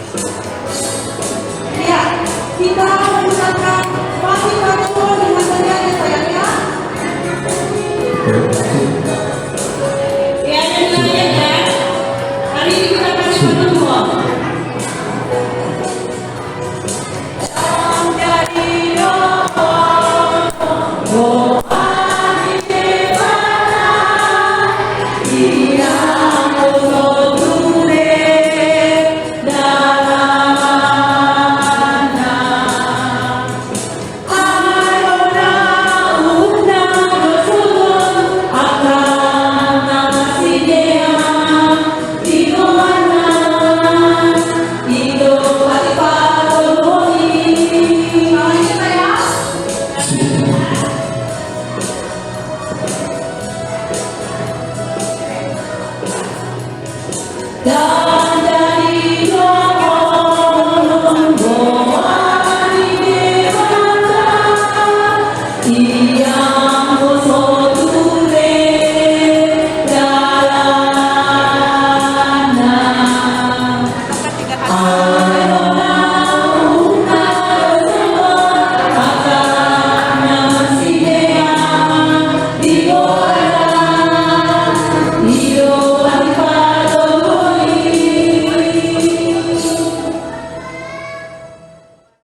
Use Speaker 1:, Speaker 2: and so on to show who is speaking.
Speaker 1: Ya, kita mengucapkan pasti virtual dengan meriah ya sayang ya. Ya, dan lain ya. Hari ini kita kasih pertemuan.
Speaker 2: Ah